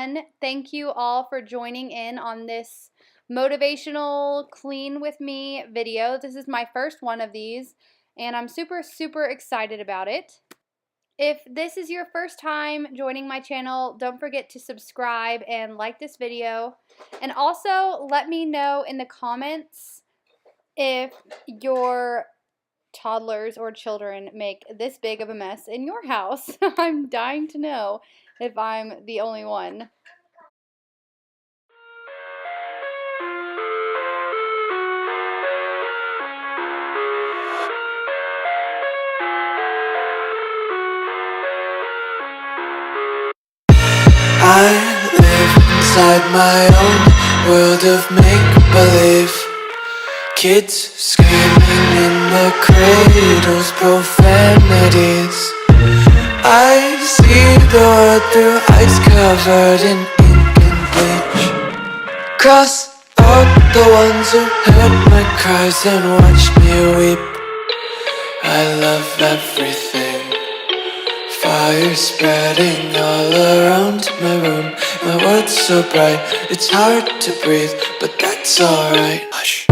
everyone. Thank you all for joining in on this motivational clean with me video. This is my first one of these, and I'm super excited about it. If this is your first time joining my channel, don't forget to subscribe and like this video. And also let me know in the comments if your toddlers or children make this big of a mess in your house. I'm dying to know if I'm the only one. I live inside my own world of make-believe. Kids screaming in their cradles, profanities. I see the world through ice covered in ink and bleach. Cross out the ones who heard my cries and watched me weep. I love everything. Fire spreading all around my room. My world's so bright, it's hard to breathe, but that's alright. Hush.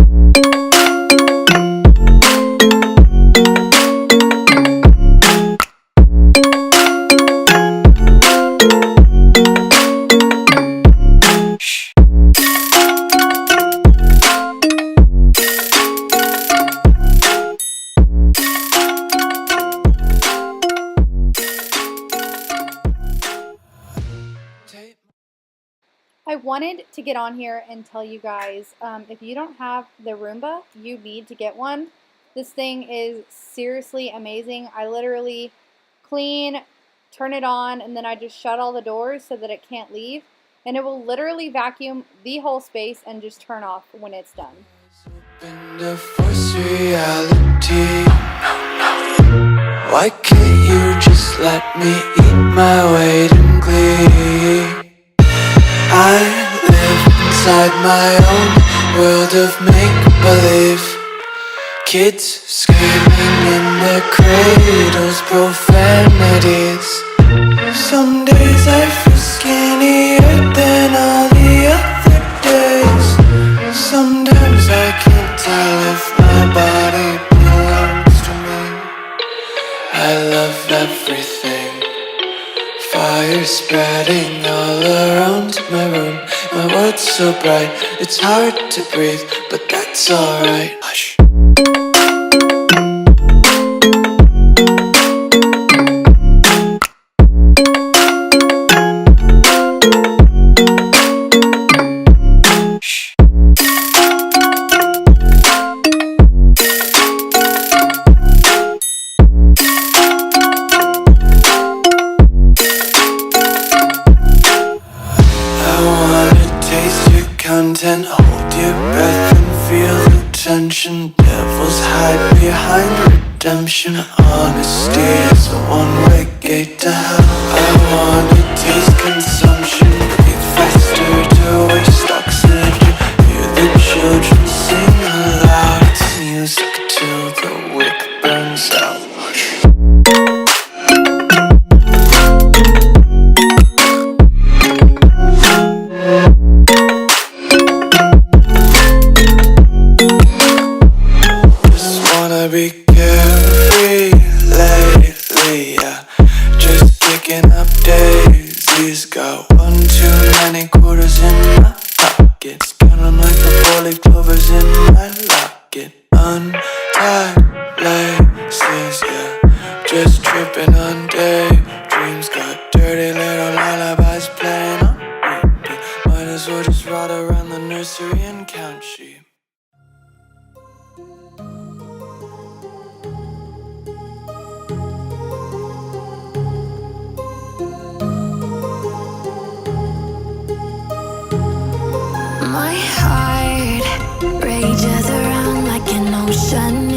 I wanted to get on here and tell you guys, if you don't have the Roomba, you need to get one. This thing is seriously amazing. I literally clean, turn it on, and then I just shut all the doors so that it can't leave. And it will literally vacuum the whole space and just turn off when it's done. Why can't you just let me eat my weight in glee? I live inside my own world of make-believe. Kids screaming in their cradles, profanities. Some days I feel skinnier than all the other days. Sometimes I can't tell if my body belongs to me. I love everything. Fire spreading all around my room. My world's so bright, it's hard to breathe, but that's alright. Hush. Content, hold your breath and feel the tension. Devils hide behind redemption. Honesty is a one-way gate to hell. I wanna taste consumption. Breathe faster to waste oxygen. Hear the children sing aloud. It's music till the wick burns out. Be carefree lately, yeah. Just kicking up daisies. Got one too many quarters in my pockets. Counting like the four-leaf clovers in my locket. Untied laces, yeah. Just tripping on daydreams. Got dirty little lullabies playing on repeat. Might as well just ride around the nursery and count sheep. My heart rages around like an ocean